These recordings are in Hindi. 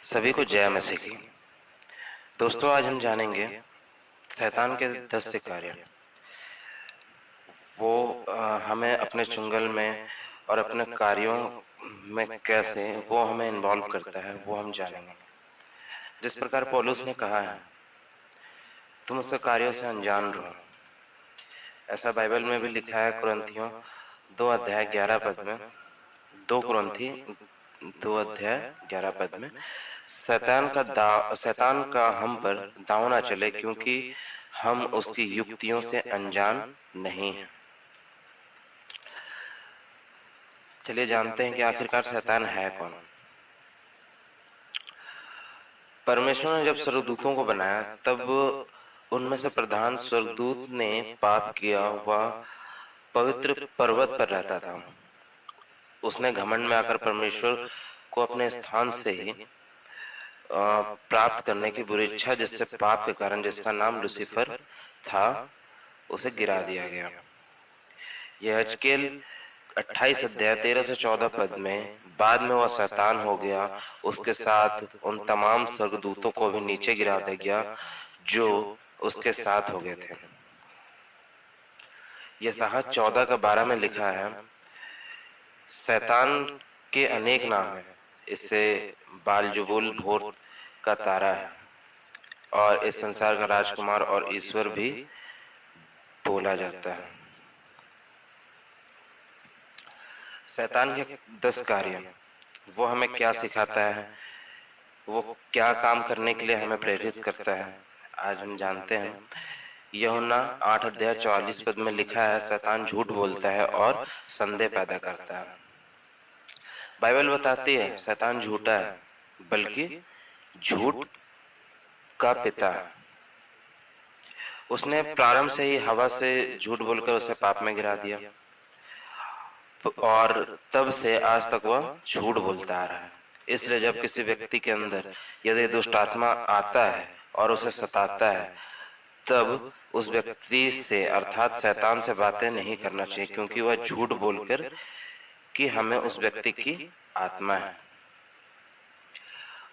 सभी को जय मसीह की। दोस्तों, आज हम जानेंगे शैतान के 10 से कार्य। वो हमें अपने चुंगल में और अपने कार्यों में कैसे वो हमें इन्वॉल्व करता है, वो हम जानेंगे। जिस प्रकार पौलुस ने कहा है, तुम उसके कार्यों से अनजान रहो। ऐसा बाइबल में भी लिखा है कुरिन्थियों 2 अध्याय 11 पद में। 2 कुरिन्थी 2 अध्याय 11 पद में, शैतान का हम पर दांव ना चले, क्योंकि हम उसकी युक्तियों से अनजान नहीं हैं। चलिए जानते हैं कि आखिरकार शैतान है कौन। परमेश्वर ने जब स्वर्गदूतों को बनाया, तब उनमें से प्रधान स्वर्गदूत ने पाप किया। वह पवित्र पर्वत पर रहता था। उसने घमंड में आकर परमेश्वर को अपने स्थान से ही प्राप्त करने की बुरी इच्छा, जिससे पाप के कारण जिसका नाम लूसीफर था, उसे गिरा दिया गया। यह यहेजकेल 28 अध्याय 13 से 14 पद में, बाद में वह शैतान हो गया, उसके साथ उन तमाम स्वर्गदूतों को भी नीचे गिरा दिया गया जो उसके साथ हो गए थे। यशायाह 14 का 12 में लिखा है, शैतान के अनेक नाम हैं, इससे बालजुबुल भोर का तारा है, और इस संसार का राजकुमार और ईश्वर भी बोला जाता है। शैतान के 10 कार्य, वो हमें क्या सिखाता है, वो क्या काम करने के लिए हमें प्रेरित करता है, आज हम जानते हैं। यूहन्ना 8 अध्याय 44 पद में लिखा है, शैतान झूठ बोलता है और संदेह पैदा करता है। बाइबल बताती है शैतान झूठा है, बल्कि झूठ का पिता है। उसने प्रारंभ से ही हवा से झूठ बोलकर उसे पाप में गिरा दिया, और तब से आज तक वह झूठ बोलता आ रहा है। इसलिए जब किसी व्यक्ति के अंदर यदि दुष्ट आत्मा आता है और उसे सताता है, तब उस व्यक्ति से अर्थात शैतान से बातें नहीं करना चाहिए, क्योंकि वह झूठ बोलकर कि हमें उस व्यक्ति की आत्मा है,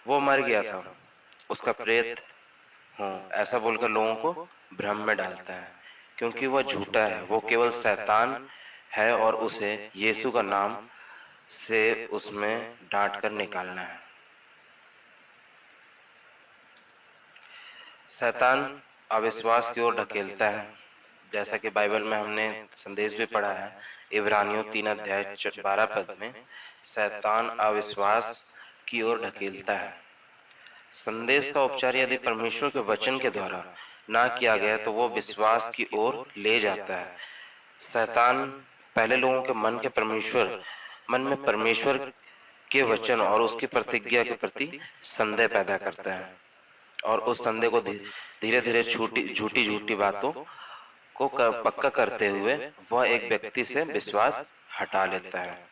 वो मर गया था, उसका प्रेत हूँ, ऐसा बोलकर लोगों को भ्रम में डालता है, क्योंकि वह झूठा है। वो केवल शैतान है और उसे यीशु का नाम से उसमें डांट कर निकालना है। शैतान अविश्वास की ओर ढकेलता है, जैसा कि बाइबल में हमने संदेश भी पढ़ा है। इब्रानियों 3 अध्याय 12 पद में, शैतान अविश्वास की ओर ढकेलता है। संदेश का उपचार यदि परमेश्वर के वचन के द्वारा ना किया गया, तो वो विश्वास की ओर ले जाता है। शैतान पहले लोगों के मन में परमेश्वर के वचन और उसकी प्रतिज्ञा के प्रति संदेह पैदा करता है, और उस संदेह को धीरे धीरे झूठी झूठी बातों को पक्का करते हुए वह एक व्यक्ति से विश्वास हटा लेता है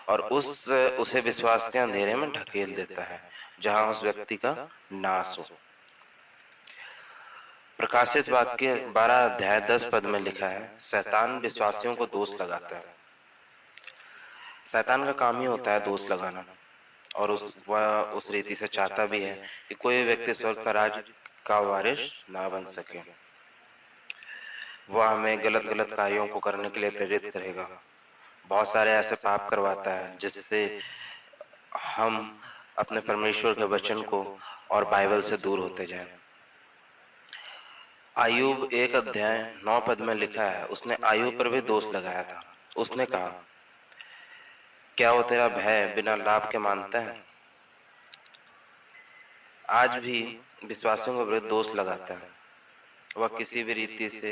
और उसे विश्वास के अंधेरे में ढकेल देता है, जहां उस व्यक्ति का नाश हो। प्रकाशित वाक्य 12 अध्याय 10 पद में लिखा है, शैतान विश्वासियों को दोष लगाता है। शैतान का काम ही होता है दोष लगाना, और वह उस रीति से चाहता भी है कि कोई व्यक्ति स्वर्ग का राज का वारिस ना बन सके। वह हमें गलत गलत कार्यों को करने के लिए प्रेरित करेगा। बहुत सारे ऐसे पाप करवाता है जिससे हम अपने परमेश्वर के वचन को और बाइबल से दूर होते जाएं। आयुब 1 अध्याय 9 पद में लिखा है, उसने आयुब पर भी दोष लगाया था। उसने कहा, क्या वो तेरा भय बिना लाभ के मानता है? आज भी विश्वासियों के विरुद्ध दोष लगाता है। वह किसी भी रीति से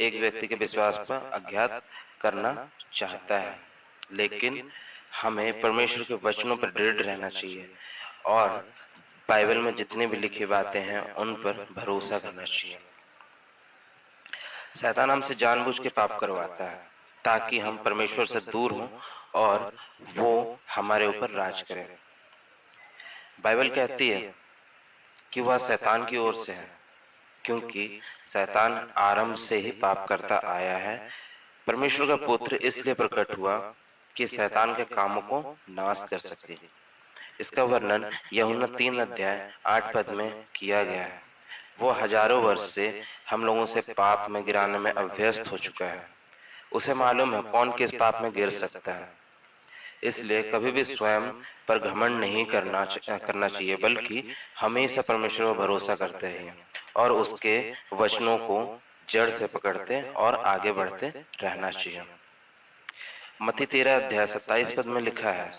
एक व्यक्ति के विश्वास पर आघात करना चाहता है, लेकिन हमें परमेश्वर के वचनों पर दृढ़ रहना चाहिए और बाइबल में जितनी भी लिखी बातें हैं उन पर भरोसा करना चाहिए। शैतान हमसे जानबूझ के पाप करवाता है ताकि हम परमेश्वर से दूर हों और वो हमारे ऊपर राज करे। बाइबल कहती है कि वह शैतान की ओर से है, क्योंकि शैतान आरंभ से ही पाप करता आया है। परमेश्वर का पुत्र इसलिए प्रकट हुआ कि शैतान के कामों को नाश कर सके। इसका वर्णन यूहन्ना 3 अध्याय 8 पद में किया गया है। वो हजारों वर्ष से हम लोगों से पाप में गिराने में अभ्यस्त हो चुका है। उसे मालूम है कौन किस पाप में गिर सकता है। इसलिए कभी भी स्वयं पर घमंड नहीं करना चाहिए, बल्कि हमेशा परमेश्वर पर भरोसा करते रहिए और उसके वचनों को जड़ से पकड़ते और आगे बढ़ते रहना चाहिए। मत्ती 13 अध्याय 27 पद में लिखा है,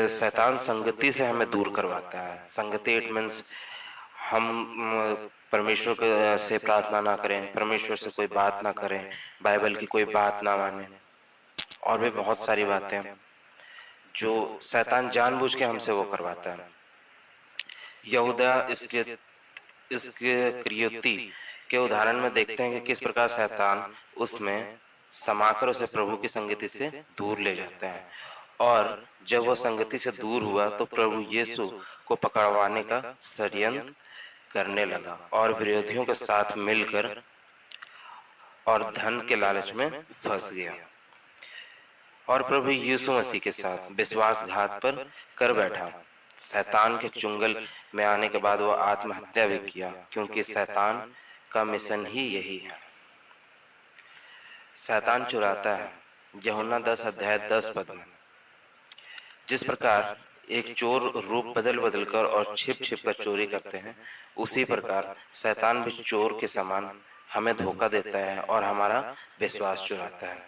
शैतान संगति से हमें दूर करवाता है। संगति इट मीन्स हम परमेश्वर से प्रार्थना ना करें, परमेश्वर से कोई बात ना करें, बाइबल की कोई बात ना माने, और भी बहुत सारी बातें जो शैतान जानबूझ के हमसे वो करवाता है। यहूदा इसके क्रियोती के उदाहरण में देखते हैं कि किस प्रकार शैतान उसमें समाकर उसे प्रभु की संगति से दूर ले जाता है, और जब वह संगति से दूर हुआ तो प्रभु यीशु को पकड़वाने का षड्यंत्र करने लगा और विरोधियों के साथ मिलकर और धन के लालच में फंस गया और प्रभु यीशु मसीह के साथ विश्वासघात पर कर बैठा। शैतान के चुंगल में आने के बाद वह आत्महत्या भी किया, क्योंकि शैतान का मिशन ही यही है। शैतान चुराता है। यूहन्ना 10 अध्याय 10 पद में जिस प्रकार एक चोर रूप बदल बदल कर और छिप छिप कर चोरी करते हैं, उसी प्रकार शैतान भी चोर के समान हमें धोखा देता है और हमारा विश्वास चुराता है।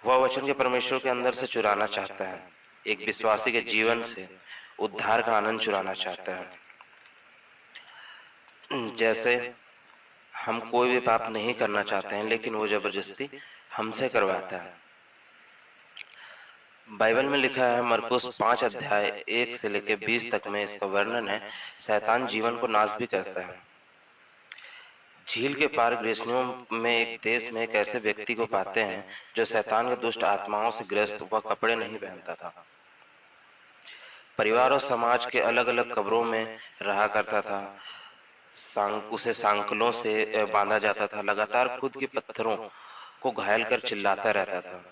वह वचन के परमेश्वर के अंदर से चुराना चाहता है, एक विश्वासी के जीवन से उद्धार का आनंद चुराना चाहता है। जैसे हम कोई भी पाप नहीं करना चाहते हैं, लेकिन वो जबरदस्ती हमसे करवाता है। बाइबल में लिखा है, मरकुस 5 अध्याय 1 से लेकर 20 तक में इसका वर्णन है। शैतान जीवन को नाश भी करता है। झील के पार ग्रेसनियों में एक देश में एक ऐसे व्यक्ति को पाते हैं जो शैतान के दुष्ट आत्माओं से ग्रस्त हुआ कपड़े नहीं पहनता था। परिवार और समाज के अलग अलग कब्रों में रहा करता था। उसे सांकलों से बांधा जाता था। लगातार खुद के पत्थरों को घायल कर चिल्लाता रहता था।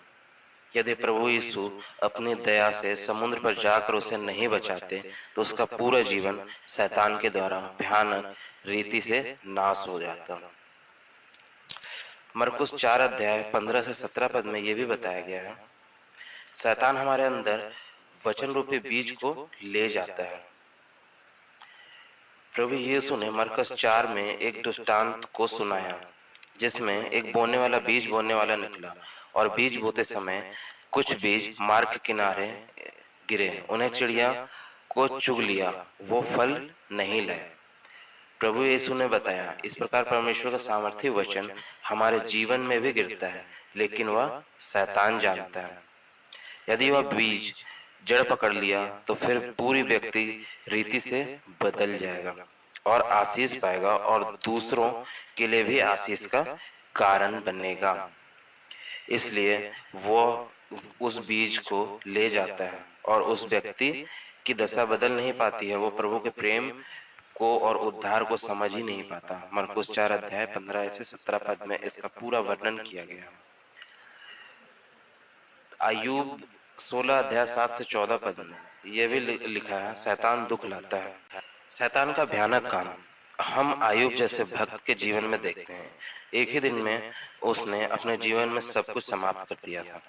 यदि प्रभु यीशु अपनी दया से समुद्र पर जाकर उसे नहीं बचाते तो उसका पूरा जीवन शैतान के द्वारा भयानक रीति से नाश हो जाता। मरकुस 4 अध्याय 15 से 17 पद में यह भी बताया गया है, शैतान हमारे अंदर वचन रूपी बीज को ले जाता है। प्रभु यीशु ने मरकुस 4 में एक दृष्टांत को सुनाया, जिसमें एक बोने वाला बीज बोने वाला निकला, और बीज बोते समय कुछ बीज मार्ग के किनारे गिरे, उन्हें चिड़िया को चुग लिया, वो फल नहीं लाए। प्रभु यीशु ने बताया, इस प्रकार परमेश्वर का सामर्थ्य वचन हमारे जीवन में भी गिरता है, लेकिन वह शैतान जानता है। यदि वह बीज जड़ पकड़ लिया तो फिर पूरी व्यक्ति रीति से बदल जाएगा और आशीष पाएगा और दूसरों के लिए भी आशीष का कारण बनेगा। इसलिए वो उस बीज को ले जाता है और उस व्यक्ति की दशा बदल नहीं पाती है। वो प्रभु के प्रेम को और उद्धार को समझ ही नहीं पाता। मरकुस 4 अध्याय 15 से 17 पद में इसका पूरा वर्णन किया गया। अय्यूब 16 अध्याय 7 से 14 पद में यह भी लिखा है, शैतान दुख लाता है। शैतान का भयानक काम हम अय्यूब जैसे भक्त के जीवन में देखते हैं। एक ही दिन में उसने अपने जीवन में सब कुछ समाप्त कर दिया था।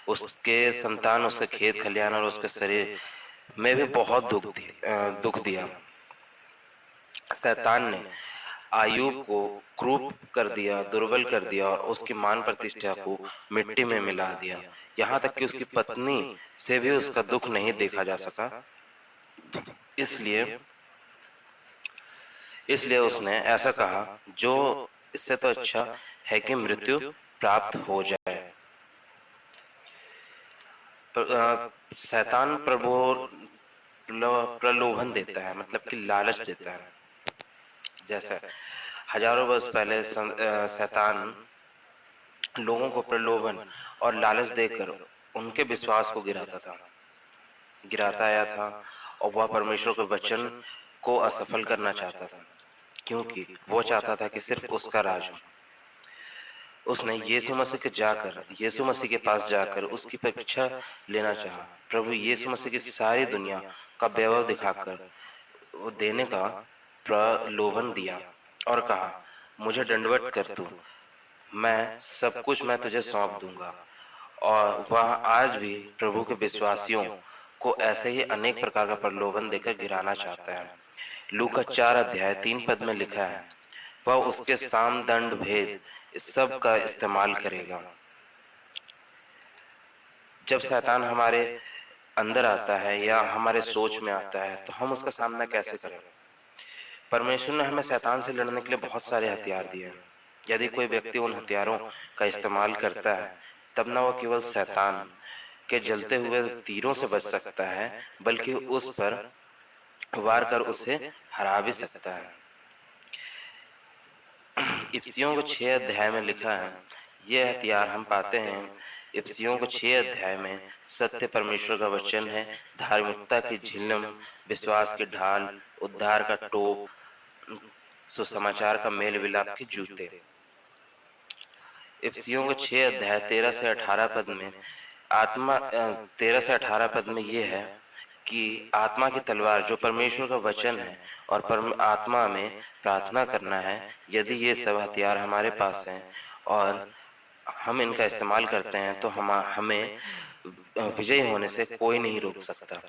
उसके संतान, उसके खेत खलिहान और उसके शरीर में भी बहुत दुख दिया। शैतान ने अय्यूब को क्रूप कर दिया, दुर्बल कर दिया और उसकी मान प्रतिष्ठा को मिट्टी में मिला दिया। यहाँ तक कि उसकी पत्नी से भी उसका दुख नहीं देखा जा सका। इसलिए उसने ऐसा कहा, जो इससे तो अच्छा है कि मृत्यु प्राप्त हो जाए। शैतान प्रलोभन देता है, मतलब कि लालच देता है। जैसे हजारों वर्ष पहले शैतान लोगों को प्रलोभन और लालच देकर उनके विश्वास को गिराता आया था, और वह परमेश्वर के वचन को असफल करना चाहता था, क्योंकि वो चाहता था कि सिर्फ उसका राज हो। उसने यीशु मसीह के पास जाकर उसकी परीक्षा लेना चाहा। प्रभु यीशु मसीह की सारी दुनिया का वैभव दिखाकर वो देने का प्रलोभन दिया और कहा, मुझे दंडवत कर तू, मैं तुझे सौंप दूंगा। और वह आज भी प्रभु के विश्वासियों को ऐसे ही अनेक प्रकार का प्रलोभन देकर गिराना चाहता है। लूका 4 अध्याय 3 पद में लिखा है, वह उसके साम दंड भेद इस सब का इस्तेमाल करेगा। जब शैतान हमारे अंदर आता है या हमारे सोच में आता है तो हम उसका सामना कैसे करें? परमेश्वर ने हमें शैतान से लड़ने के लिए बहुत सारे हथियार दिए हैं। यदि कोई व्यक्ति उन हथियारों का इस्तेमाल करता है, तब न वो केवल शैतान के जलते हुए तीरों से बच सकता है, बल्कि उस पर वार कर उसे हरा भी सकता है। इफिसियों को 6 अध्याय में लिखा है, ये हथियार हम पाते हैं इफिसियों को 6 अध्याय में। सत्य परमेश्वर का वचन है, धार्मिकता की झिलम, विश्वास की ढाल, उद्धार का टोप, सुसमाचार का मेल विलाप के जूते। इफिसियों को 6 अध्याय 13 से 18 पद में 13 से 18 पद में ये है कि आत्मा की तलवार जो परमेश्वर का वचन है और आत्मा में प्रार्थना करना है। यदि ये सब हथियार हमारे पास हैं और हम इनका इस्तेमाल करते हैं तो हमें विजयी होने से कोई नहीं रोक सकता,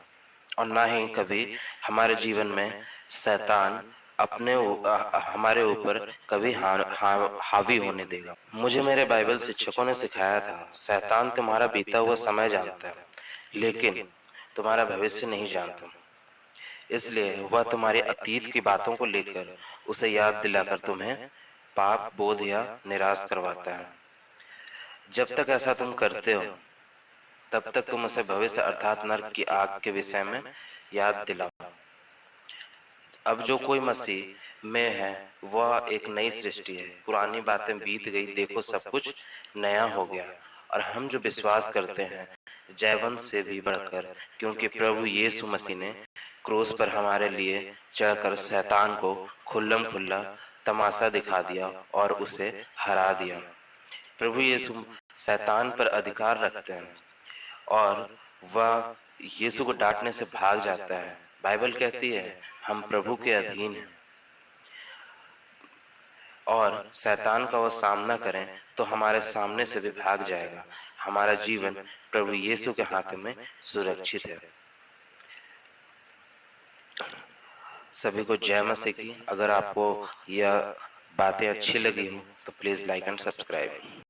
और ना ही कभी हमारे जीवन में शैतान हमारे ऊपर कभी हावी होने देगा। मुझे मेरे बाइबल शिक्षकों ने सिखाया था, शैतान तुम्हारा बीता हुआ समय जानता है, लेकिन तुम्हारा भविष्य नहीं जानता। इसलिए वह तुम्हारे अतीत की बातों को लेकर उसे याद दिलाकर तुम्हें पाप बोध या निराश करवाता है। जब तक ऐसा तुम करते हो, तब तक तुम उसे भविष्य अर्थात नरक की आग के विषय में याद दिलाओ। अब जो कोई मसीह में है वह एक नई सृष्टि है, पुरानी बातें बीत गई, देखो सब कुछ नया हो गया। और हम जो विश्वास करते हैं जयवंत से भी बढ़कर, क्योंकि प्रभु यीशु मसीह ने क्रूस पर हमारे लिए चढ़कर शैतान को खुल्लम खुल्ला तमाशा दिखा दिया और उसे हरा दिया। प्रभु यीशु शैतान पर अधिकार रखते हैं और वह यीशु को डांटने से भाग जाता है। बाइबल कहती है हम प्रभु के अधीन हैं, और शैतान का वह सामना करें तो हमारे सामने से भी भाग जाएगा। हमारा जीवन प्रभु यीशु के हाथ में सुरक्षित है। सभी को जय मसीह की। अगर आपको यह बातें अच्छी लगी हो तो प्लीज लाइक एंड सब्सक्राइब।